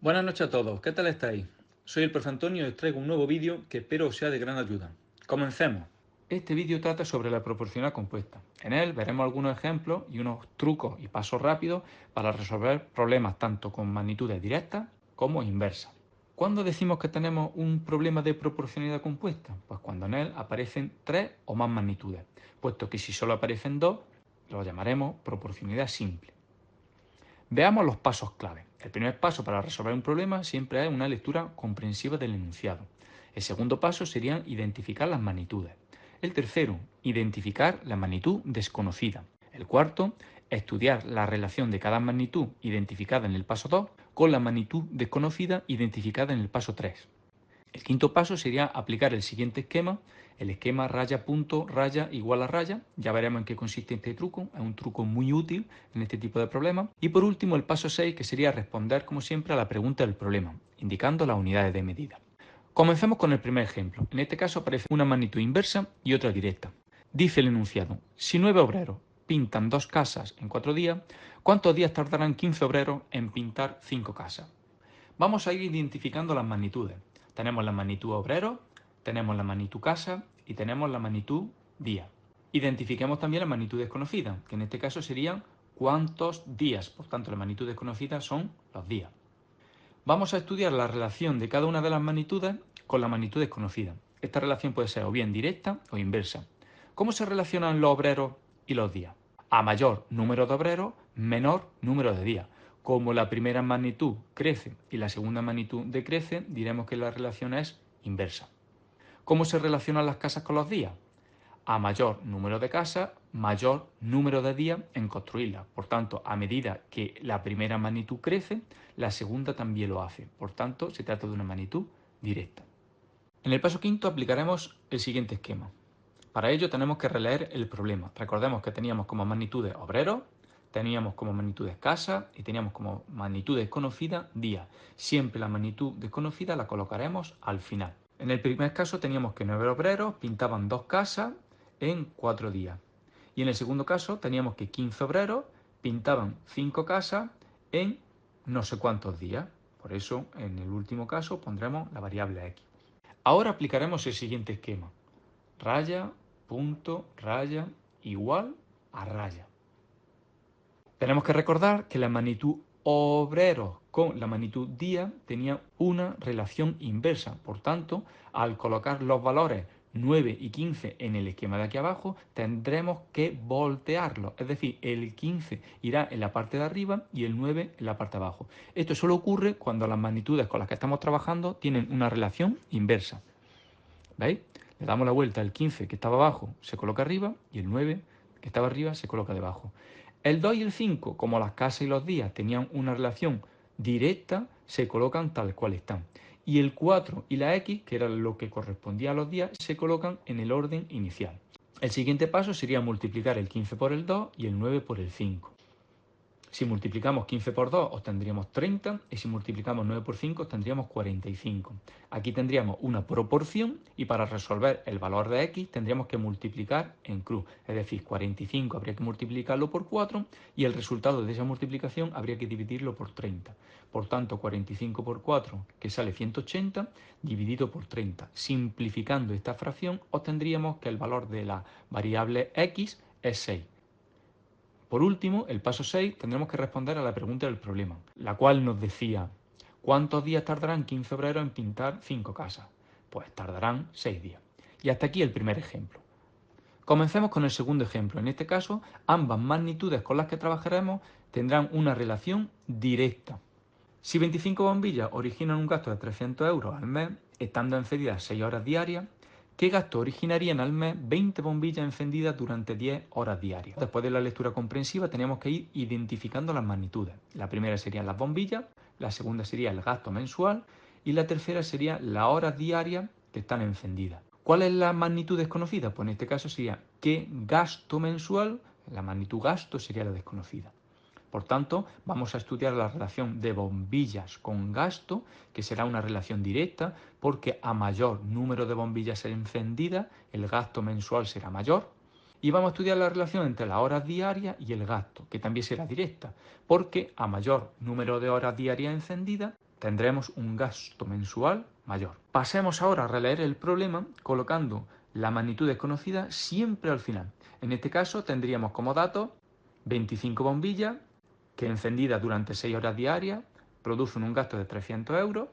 Buenas noches a todos, ¿qué tal estáis? Soy el profe Antonio y os traigo un nuevo vídeo que espero os sea de gran ayuda. Comencemos. Este vídeo trata sobre la proporcional compuesta. En él veremos algunos ejemplos y unos trucos y pasos rápidos para resolver problemas tanto con magnitudes directas como inversas. ¿Cuándo decimos que tenemos un problema de proporcionalidad compuesta? Pues cuando en él aparecen 3 o más magnitudes, puesto que si solo aparecen 2, lo llamaremos proporcionalidad simple. Veamos los pasos clave. El primer paso para resolver un problema siempre es una lectura comprensiva del enunciado. El segundo paso sería identificar las magnitudes. El tercero, identificar la magnitud desconocida. El cuarto, estudiar la relación de cada magnitud identificada en el paso 2 con la magnitud desconocida identificada en el paso 3. El quinto paso sería aplicar el siguiente esquema, el esquema raya punto raya igual a raya. Ya veremos en qué consiste este truco, es un truco muy útil en este tipo de problemas. Y por último el paso 6, que sería responder como siempre a la pregunta del problema, indicando las unidades de medida. Comencemos con el primer ejemplo. En este caso aparece una magnitud inversa y otra directa. Dice el enunciado, si 9 obreros pintan 2 casas en 4 días, ¿cuántos días tardarán 15 obreros en pintar 5 casas? Vamos a ir identificando las magnitudes. Tenemos la magnitud obrero, tenemos la magnitud casa y tenemos la magnitud día. Identifiquemos también la magnitud desconocida, que en este caso serían cuántos días. Por tanto, la magnitud desconocida son los días. Vamos a estudiar la relación de cada una de las magnitudes con la magnitud desconocida. Esta relación puede ser o bien directa o inversa. ¿Cómo se relacionan los obreros y los días? A mayor número de obreros, menor número de días. Como la primera magnitud crece y la segunda magnitud decrece, diremos que la relación es inversa. ¿Cómo se relacionan las casas con los días? A mayor número de casas, mayor número de días en construirlas. Por tanto, a medida que la primera magnitud crece, la segunda también lo hace. Por tanto, se trata de una magnitud directa. En el paso quinto aplicaremos el siguiente esquema. Para ello tenemos que releer el problema. Recordemos que teníamos como magnitudes obreros, teníamos como magnitudes casa y teníamos como magnitud desconocida día. Siempre la magnitud desconocida la colocaremos al final. En el primer caso teníamos que 9 obreros pintaban 2 casas en 4 días. Y en el segundo caso teníamos que 15 obreros pintaban 5 casas en no sé cuántos días. Por eso en el último caso pondremos la variable x. Ahora aplicaremos el siguiente esquema. Raya, punto, raya, igual a raya. Tenemos que recordar que la magnitud obreros con la magnitud día tenían una relación inversa. Por tanto, al colocar los valores 9 y 15 en el esquema de aquí abajo, tendremos que voltearlos. Es decir, el 15 irá en la parte de arriba y el 9 en la parte de abajo. Esto solo ocurre cuando las magnitudes con las que estamos trabajando tienen una relación inversa. ¿Veis? Le damos la vuelta, el 15 que estaba abajo se coloca arriba y el 9 que estaba arriba se coloca debajo. El 2 y el 5, como las casas y los días tenían una relación directa, se colocan tal cual están. Y el 4 y la x, que era lo que correspondía a los días, se colocan en el orden inicial. El siguiente paso sería multiplicar el 15 por el 2 y el 9 por el 5. Si multiplicamos 15 por 2 obtendríamos 30 y si multiplicamos 9 por 5 obtendríamos 45. Aquí tendríamos una proporción y para resolver el valor de x tendríamos que multiplicar en cruz. Es decir, 45 habría que multiplicarlo por 4 y el resultado de esa multiplicación habría que dividirlo por 30. Por tanto, 45 por 4, que sale 180, dividido por 30. Simplificando esta fracción obtendríamos que el valor de la variable x es 6. Por último, el paso 6, tendremos que responder a la pregunta del problema, la cual nos decía, ¿cuántos días tardarán 15 obreros en pintar 5 casas? Pues tardarán 6 días. Y hasta aquí el primer ejemplo. Comencemos con el segundo ejemplo. En este caso, ambas magnitudes con las que trabajaremos tendrán una relación directa. Si 25 bombillas originan un gasto de 300 euros al mes, estando encendidas 6 horas diarias, ¿qué gasto originarían al mes 20 bombillas encendidas durante 10 horas diarias? Después de la lectura comprensiva tenemos que ir identificando las magnitudes. La primera serían las bombillas, la segunda sería el gasto mensual y la tercera sería las horas diarias que están encendidas. ¿Cuál es la magnitud desconocida? Pues en este caso sería ¿qué gasto mensual? La magnitud gasto sería la desconocida. Por tanto, vamos a estudiar la relación de bombillas con gasto, que será una relación directa, porque a mayor número de bombillas encendidas, el gasto mensual será mayor. Y vamos a estudiar la relación entre las horas diarias y el gasto, que también será directa, porque a mayor número de horas diarias encendidas, tendremos un gasto mensual mayor. Pasemos ahora a releer el problema colocando la magnitud desconocida siempre al final. En este caso tendríamos como datos 25 bombillas que encendidas durante 6 horas diarias producen un gasto de 300 euros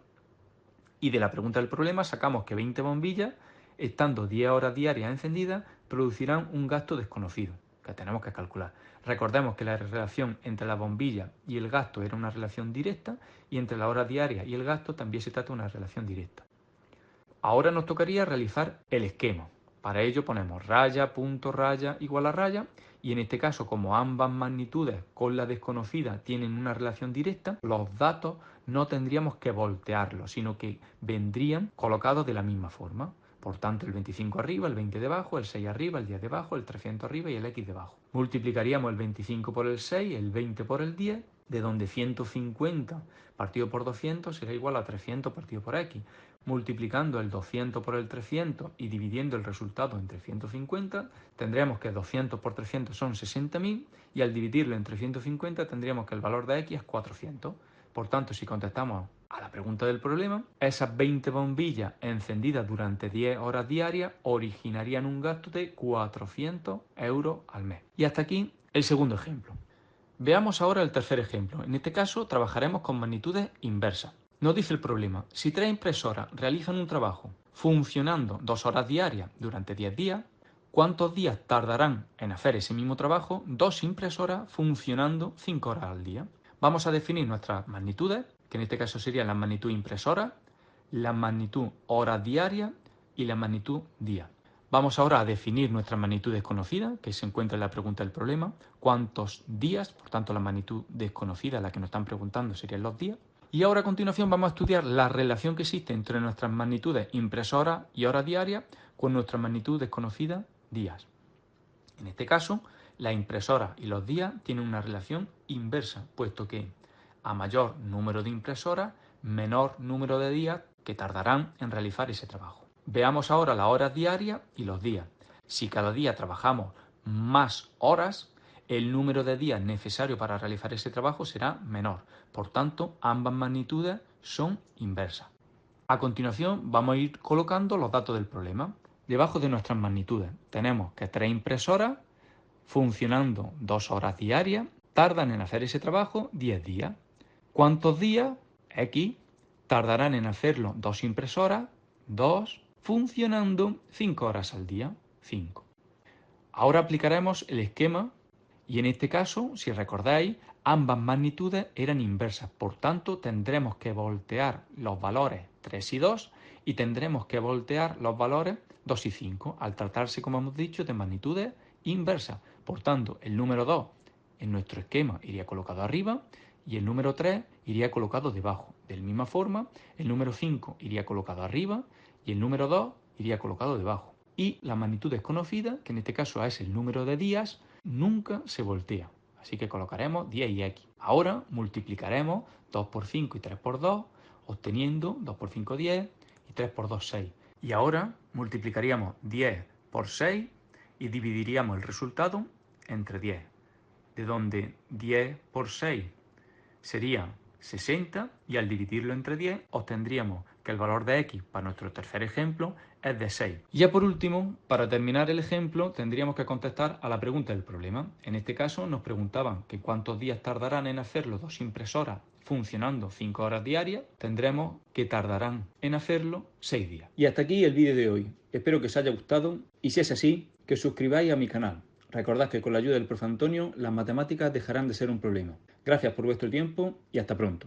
y de la pregunta del problema sacamos que 20 bombillas, estando 10 horas diarias encendidas, producirán un gasto desconocido que tenemos que calcular. Recordemos que la relación entre la bombilla y el gasto era una relación directa y entre la hora diaria y el gasto también se trata de una relación directa. Ahora nos tocaría realizar el esquema. Para ello ponemos raya, punto, raya, igual a raya. Y en este caso, como ambas magnitudes con la desconocida tienen una relación directa, los datos no tendríamos que voltearlos, sino que vendrían colocados de la misma forma. Por tanto, el 25 arriba, el 20 debajo, el 6 arriba, el 10 debajo, el 300 arriba y el X debajo. Multiplicaríamos el 25 por el 6, el 20 por el 10, de donde 150 partido por 200 será igual a 300 partido por X. Multiplicando el 200 por el 300 y dividiendo el resultado entre 150, tendremos que 200 por 300 son 60.000 y al dividirlo entre 150 tendríamos que el valor de X es 400. Por tanto, si contestamos a la pregunta del problema, esas 20 bombillas encendidas durante 10 horas diarias originarían un gasto de 400 euros al mes. Y hasta aquí el segundo ejemplo. Veamos ahora el tercer ejemplo. En este caso trabajaremos con magnitudes inversas. Nos dice el problema, si 3 impresoras realizan un trabajo funcionando 2 horas diarias durante 10 días, ¿cuántos días tardarán en hacer ese mismo trabajo 2 impresoras funcionando 5 horas al día? Vamos a definir nuestras magnitudes, que en este caso serían la magnitud impresora, la magnitud horas diarias y la magnitud día. Vamos ahora a definir nuestra magnitud desconocida, que se encuentra en la pregunta del problema. ¿Cuántos días? Por tanto, la magnitud desconocida, la que nos están preguntando, serían los días. Y ahora a continuación vamos a estudiar la relación que existe entre nuestras magnitudes impresoras y horas diarias con nuestra magnitud desconocida días. En este caso, la impresora y los días tienen una relación inversa, puesto que a mayor número de impresoras, menor número de días que tardarán en realizar ese trabajo. Veamos ahora las horas diarias y los días. Si cada día trabajamos más horas, el número de días necesario para realizar ese trabajo será menor. Por tanto, ambas magnitudes son inversas. A continuación, vamos a ir colocando los datos del problema. Debajo de nuestras magnitudes tenemos que 3 impresoras funcionando 2 horas diarias tardan en hacer ese trabajo 10 días. ¿Cuántos días? X. Tardarán en hacerlo 2 impresoras, 2, funcionando 5 horas al día, 5. Ahora aplicaremos el esquema y en este caso, si recordáis, ambas magnitudes eran inversas. Por tanto, tendremos que voltear los valores 3 y 2 y tendremos que voltear los valores 2 y 5, al tratarse, como hemos dicho, de magnitudes inversas. Por tanto, el número 2 en nuestro esquema iría colocado arriba y el número 3 iría colocado debajo. De la misma forma, el número 5 iría colocado arriba y el número 2 iría colocado debajo. Y la magnitud desconocida, que en este caso es el número de días, nunca se voltea. Así que colocaremos 10 y X. Ahora multiplicaremos 2 por 5 y 3 por 2, obteniendo 2 por 5 10 y 3 por 2 6. Y ahora multiplicaríamos 10 por 6 y dividiríamos el resultado entre 10, de donde 10 por 6 sería 60 y al dividirlo entre 10 obtendríamos que el valor de X para nuestro tercer ejemplo es de 6. Y ya por último, para terminar el ejemplo, tendríamos que contestar a la pregunta del problema. En este caso nos preguntaban que cuántos días tardarán en hacerlo 2 impresoras funcionando 5 horas diarias. Tendremos que tardarán en hacerlo 6 días. Y hasta aquí el vídeo de hoy. Espero que os haya gustado y si es así, que os suscribáis a mi canal. Recordad que con la ayuda del profe Antonio las matemáticas dejarán de ser un problema. Gracias por vuestro tiempo y hasta pronto.